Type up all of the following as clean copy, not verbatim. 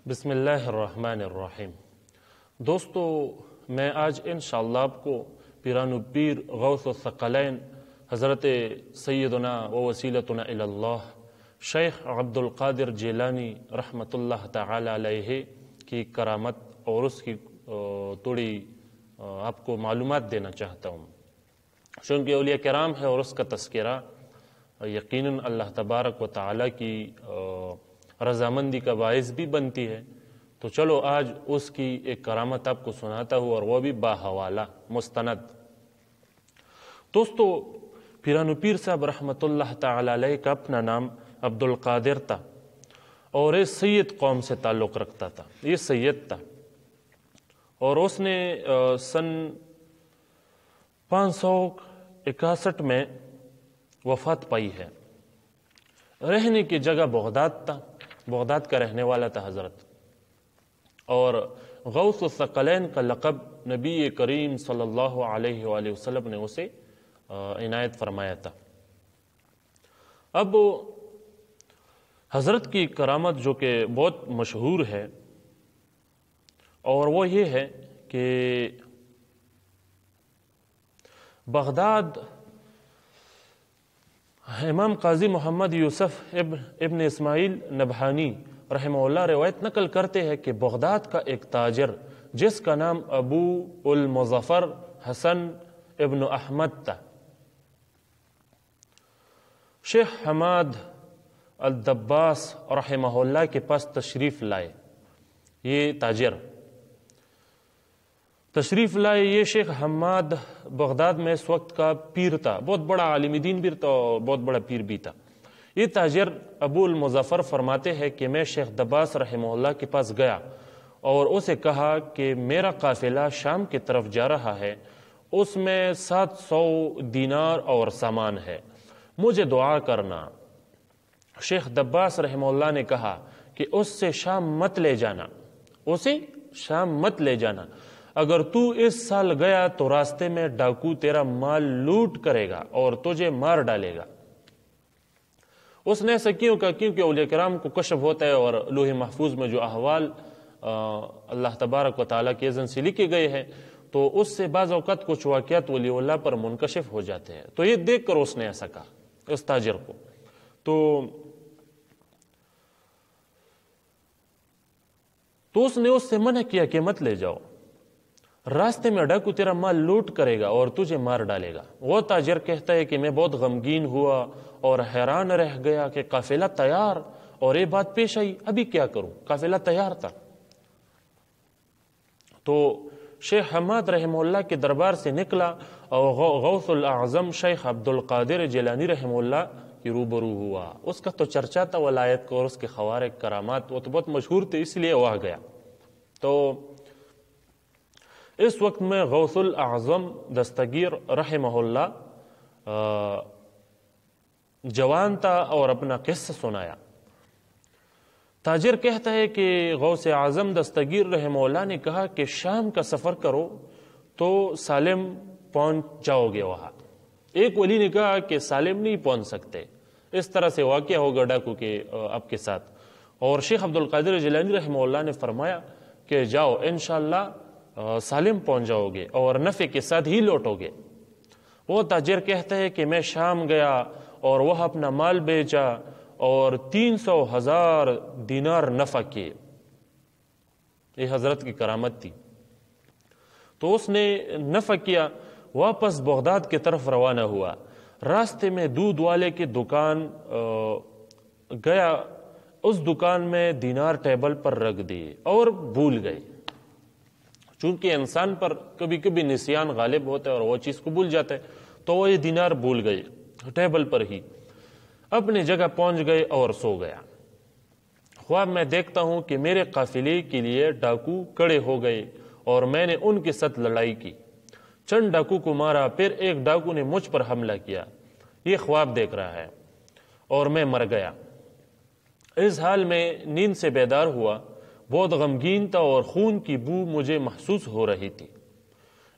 بسم اللہ الرحمن الرحیم۔ دوستو، میں آج انشاءاللہ آپ کو پیران الپیر غوث الثقلین حضرت سیدنا و وسیلتنا اللہ شیخ عبد القادر جیلانی رحمۃ اللہ تعالی علیہ کی کرامت اور اس کی تھوڑی آپ کو معلومات دینا چاہتا ہوں، چونکہ اولیاء کرام ہے اور اس کا تذکرہ یقیناً اللہ تبارک و تعالی کی رضامندی کا باعث بھی بنتی ہے۔ تو چلو آج اس کی ایک کرامت آپ کو سناتا ہوں، اور وہ بھی باحوالہ مستند۔ دوستو، پیران پیر صاحب رحمۃ اللہ تعالی علیہ کا اپنا نام عبد القادر تھا، اور یہ سید قوم سے تعلق رکھتا تھا، یہ سید تھا، اور اس نے سن 561 میں وفات پائی ہے۔ رہنے کی جگہ بغداد تھا، بغداد کا رہنے والا تھا حضرت، اور غوث الثقلین کا لقب نبی کریم صلی اللہ علیہ وآلہ وسلم نے اسے عنایت فرمایا تھا۔ اب حضرت کی کرامت جو کہ بہت مشہور ہے، اور وہ یہ ہے کہ بغداد امام قاضی محمد یوسف ابن اسماعیل نبہانی رحمہ اللہ روایت نقل کرتے ہیں کہ بغداد کا ایک تاجر جس کا نام ابو المظفر حسن ابن احمد تھا، شیخ حماد الدباس رحمہ اللہ کے پاس تشریف لائے۔ یہ تاجر تشریف لائے، یہ شیخ حماد بغداد میں اس وقت کا پیر تھا، بہت بڑا عالم دین بھی تھا اور بہت بڑا پیر بھی تھا۔ یہ تاجر ابو المظفر فرماتے ہیں کہ میں شیخ دباس رحمہ اللہ کے پاس گیا اور اسے کہا کہ میرا قافلہ شام کی طرف جا رہا ہے، اس میں 700 دینار اور سامان ہے، مجھے دعا کرنا۔ شیخ دباس رحمہ اللہ نے کہا کہ اس سے شام مت لے جانا، اسے شام مت لے جانا، اگر تو اس سال گیا تو راستے میں ڈاکو تیرا مال لوٹ کرے گا اور تجھے مار ڈالے گا۔ اس نے ایسا کیوں کہا؟ کیونکہ اولیاء کرام کو کشف ہوتا ہے، اور لوح محفوظ میں جو احوال اللہ تبارک و تعالیٰ کے اذن سے لکھے گئے ہیں، تو اس سے بعض اوقات کچھ واقعات ولی اللہ پر منکشف ہو جاتے ہیں۔ تو یہ دیکھ کر اس نے ایسا کہا اس تاجر کو۔ تو اس نے اس سے منع کیا کہ مت لے جاؤ، راستے میں ڈاکو تیرا مال لوٹ کرے گا اور تجھے مار ڈالے گا۔ وہ تاجر کہتا ہے کہ میں بہت غمگین ہوا اور حیران رہ گیا کہ قافلہ تیار اور یہ بات پیش آئی، ابھی کیا کروں؟ قافلہ تیار تھا۔ تو شیخ حماد رحمہ اللہ کے دربار سے نکلا اور غوث الاعظم شیخ عبد القادر جیلانی رحمہ اللہ کی روبرو ہوا۔ اس کا تو چرچا تھا ولایت کو، اور اس کے خوارق کرامات وہ تو بہت مشہور تھے، اس لیے وہاں گیا۔ تو اس وقت میں غوث الاعظم دستگیر رحمہ اللہ جوان تھا اور اپنا قصہ سنایا۔ تاجر کہتا ہے کہ غوث اعظم دستگیر رحمہ اللہ نے کہا کہ شام کا سفر کرو تو سالم پہنچ جاؤ گے وہاں۔ ایک ولی نے کہا کہ سالم نہیں پہنچ سکتے، اس طرح سے واقعہ ہوگا ڈاکو کے آپ کے ساتھ۔ اور شیخ عبد القادر جیلانی رحمہ اللہ نے فرمایا کہ جاؤ، انشاءاللہ سالم پہنچ جاؤ گے اور نفع کے ساتھ ہی لوٹو گے۔ وہ تاجر کہتا ہے کہ میں شام گیا اور وہ اپنا مال بیچا اور 300,000 دینار نفع کیے۔ یہ حضرت کی کرامت تھی۔ تو اس نے نفع کیا، واپس بغداد کی طرف روانہ ہوا۔ راستے میں دودھ والے کی دکان گیا، اس دکان میں دینار ٹیبل پر رکھ دیے اور بھول گئے۔ چونکہ انسان پر کبھی کبھی نسیان غالب ہوتا ہے اور وہ چیز کو بھول جاتا ہے، تو وہ یہ دینار بھول گئے ٹیبل پر ہی۔ اپنی جگہ پہنچ گئے اور سو گیا۔ خواب میں دیکھتا ہوں کہ میرے قافلے کے لیے ڈاکو کڑے ہو گئے اور میں نے ان کے ساتھ لڑائی کی، چند ڈاکو کو مارا، پھر ایک ڈاکو نے مجھ پر حملہ کیا۔ یہ خواب دیکھ رہا ہے اور میں مر گیا۔ اس حال میں نیند سے بیدار ہوا، بہت غمگین تھا اور خون کی بو مجھے محسوس ہو رہی تھی۔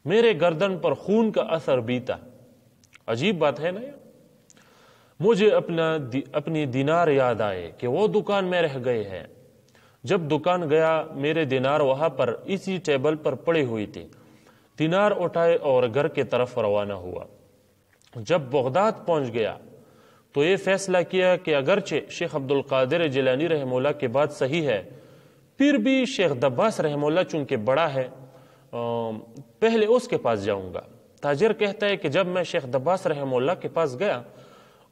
میرے گردن پر خون کا اثر بھی تھا۔ عجیب بات ہے نا۔ مجھے اپنی دینار یاد آئے کہ وہ دکان میں رہ گئے ہیں۔ جب دکان گیا میرے دینار وہاں پر اسی ٹیبل پر پڑی ہوئی تھی، دینار اٹھائے اور گھر کی طرف روانہ ہوا۔ جب بغداد پہنچ گیا تو یہ فیصلہ کیا کہ اگرچہ شیخ عبد القادر جیلانی رحمہ اللہ کی بات صحیح ہے، پھر بھی شیخ دباس رحمہ اللہ چونکہ بڑا ہے پہلے اس کے پاس جاؤں گا۔ تاجر کہتا ہے کہ جب میں شیخ دباس رحمہ اللہ کے پاس گیا،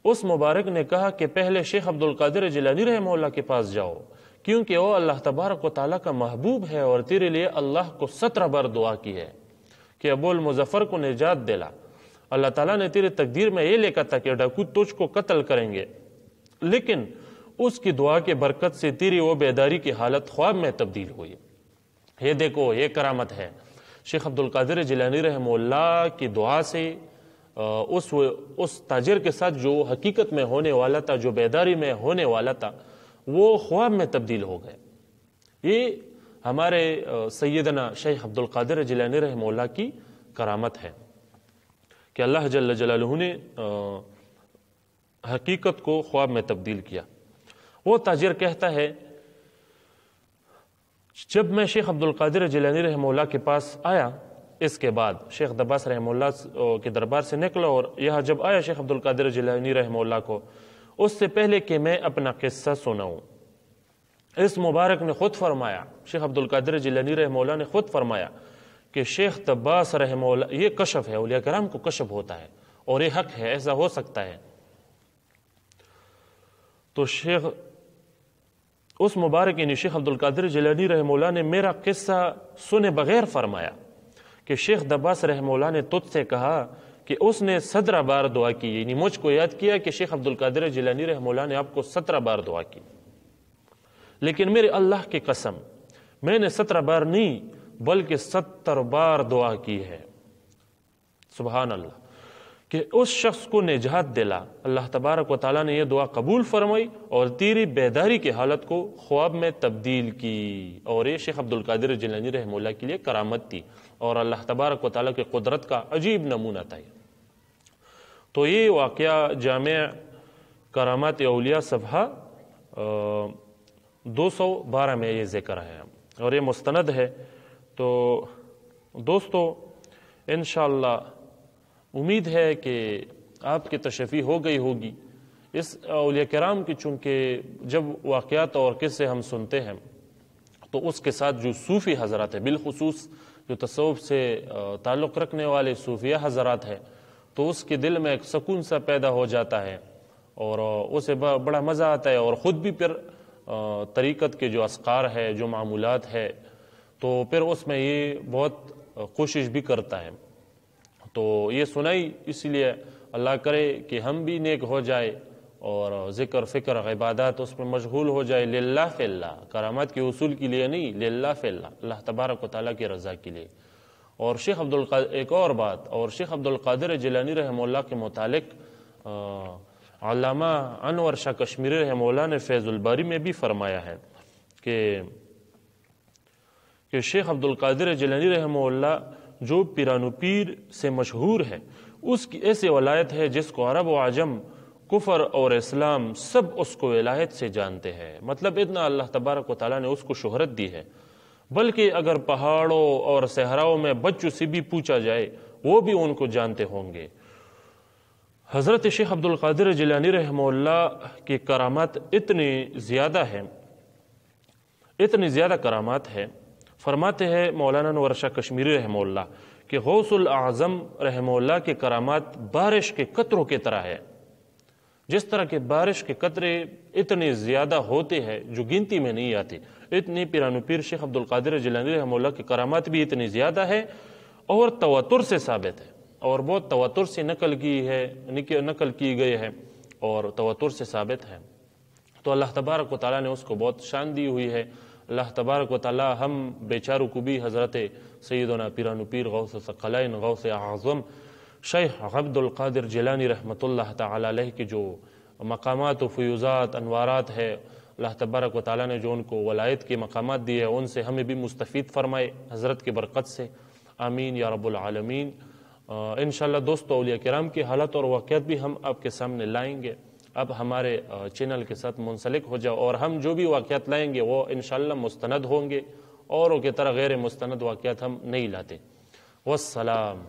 اس مبارک نے کہا کہ پہلے شیخ عبد القادر جیلانی رحمہ اللہ کے پاس جاؤ، کیونکہ وہ اللہ تبارک و تعالیٰ کا محبوب ہے اور تیرے لیے اللہ کو 17 بار دعا کی ہے کہ ابو المظفر کو نجات دلا۔ اللہ تعالیٰ نے تیرے تقدیر میں یہ لکھا تھا کہ ڈاکو تجھ کو قتل کریں گے، لیکن اس کی دعا کے برکت سے تیری وہ بیداری کی حالت خواب میں تبدیل ہوئی۔ یہ دیکھو، یہ کرامت ہے۔ شیخ عبد القادر جیلانی رحمہ اللہ کی دعا سے اس تاجر کے ساتھ جو حقیقت میں ہونے والا تھا، جو بیداری میں ہونے والا تھا، وہ خواب میں تبدیل ہو گئے۔ یہ ہمارے سیدنا شیخ عبد القادر جیلانی رحمہ اللہ کی کرامت ہے کہ اللہ جل جلالہ نے حقیقت کو خواب میں تبدیل کیا۔ وہ تاجر کہتا ہے جب میں شیخ عبد القادر جیلانی رحمہ اللہ کے پاس آیا، اس کے بعد شیخ دباس رحمہ اللہ کے دربار سے نکلا اور یہاں جب آیا شیخ عبد القادر جیلانی رحمہ اللہ کو، اس سے پہلے کہ میں اپنا قصہ سناؤں، اس مبارک نے خود فرمایا، شیخ عبد القادر جیلانی رحمہ اللہ نے خود فرمایا کہ شیخ دباس رحمہ اللہ، یہ کشف ہے، اولیاء کرام کو کشف ہوتا ہے اور یہ حق ہے، ایسا ہو سکتا ہے۔ تو شیخ اس مبارک یعنی شیخ عبد القادر جیلانی رحمہ اللہ نے میرا قصہ سنے بغیر فرمایا کہ شیخ دباس رحمہ اللہ نے تجھ سے کہا کہ اس نے 17 بار دعا کی، یعنی مجھ کو یاد کیا کہ شیخ عبد القادر جیلانی رحمہ اللہ نے آپ کو 17 بار دعا کی، لیکن میرے اللہ کی قسم میں نے 17 بار نہیں بلکہ 70 بار دعا کی ہے۔ سبحان اللہ، کہ اس شخص کو نجات دلا۔ اللہ تبارک و تعالیٰ نے یہ دعا قبول فرمائی اور تیری بیداری کی حالت کو خواب میں تبدیل کی، اور یہ شیخ عبد القادر جیلانی رحمہ اللہ کے لیے کرامت تھی اور اللہ تبارک و تعالیٰ کی قدرت کا عجیب نمونہ تھا۔ تو یہ واقعہ جامع کرامات اولیاء صفحہ 212 میں یہ ذکر ہے اور یہ مستند ہے۔ تو دوستو انشاءاللہ امید ہے کہ آپ کی تشفی ہو گئی ہوگی۔ اس اولیاء کرام کی چونکہ جب واقعات اور قصے ہم سنتے ہیں تو اس کے ساتھ جو صوفی حضرات ہیں، بالخصوص جو تصوف سے تعلق رکھنے والے صوفیہ حضرات ہیں، تو اس کے دل میں ایک سکون سا پیدا ہو جاتا ہے اور اسے بڑا مزہ آتا ہے، اور خود بھی پھر طریقت کے جو اذکار ہے، جو معمولات ہے، تو پھر اس میں یہ بہت کوشش بھی کرتا ہے۔ تو یہ سنائی اس لیے اللہ کرے کہ ہم بھی نیک ہو جائے اور ذکر فکر عبادات اس میں مشغول ہو جائے، للہ فی اللہ، کرامات کے حصول کے لیے نہیں، للہ فی اللہ، اللہ تبارک و تعالیٰ کی رضا کے لیے۔ اور شیخ ایک اور بات، اور شیخ عبد القادر جیلانی رحمہ اللہ کے متعلق علامہ انور شاہ کشمیری رحمہ اللہ نے فیض الباری میں بھی فرمایا ہے کہ شیخ عبد القادر جیلانی رحمہ اللہ جو پیرانو پیر سے مشہور ہے، اس کی ایسی ولایت ہے جس کو عرب و عجم، کفر اور اسلام سب اس کو ولایت سے جانتے ہیں۔ مطلب اتنا اللہ تبارک و تعالیٰ نے اس کو شہرت دی ہے، بلکہ اگر پہاڑوں اور صحراؤں میں بچوں سے بھی پوچھا جائے وہ بھی ان کو جانتے ہوں گے۔ حضرت شیخ عبد القادر جیلانی رحمہ اللہ کی کرامات اتنی زیادہ ہیں، اتنی زیادہ کرامات ہیں، فرماتے ہیں مولانا انور شاہ کشمیری رحمہ اللہ کہ غوث الاعظم رحمہ اللہ کے کرامات بارش کے قطروں کی طرح ہے۔ جس طرح کے بارش کے قطرے اتنے زیادہ ہوتے ہیں جو گنتی میں نہیں آتے، اتنی پیرانو پیر شیخ عبد القادر جیلانی رحمہ اللہ کے کرامات بھی اتنی زیادہ ہے اور تواتر سے ثابت ہے، اور بہت تواتر سے نقل کی گئی ہے اور تواتر سے ثابت ہے۔ تو اللہ تبارک و تعالیٰ نے اس کو بہت شان دی ہوئی ہے۔ اللہ تبارک و تعالیٰ ہم بیچاروں کو بھی حضرت سیدنا پیرانو پیر غوث ثقلین غوث اعظم شیخ عبد القادر جیلانی رحمۃ اللہ تعالی علیہ کی جو مقامات و فیوزات انوارات ہے، اللہ تبارک و تعالیٰ نے جو ان کو ولایت کے مقامات دیے ہیں، ان سے ہمیں بھی مستفید فرمائے حضرت کی برکت سے، آمین یا رب العالمین۔ انشاءاللہ دوستو اولیاء کرام کی حالت اور واقعات بھی ہم آپ کے سامنے لائیں گے۔ اب ہمارے چینل کے ساتھ منسلک ہو جاؤ، اور ہم جو بھی واقعات لائیں گے وہ انشاءاللہ مستند ہوں گے، اوروں کی طرح غیر مستند واقعات ہم نہیں لاتے۔ والسلام۔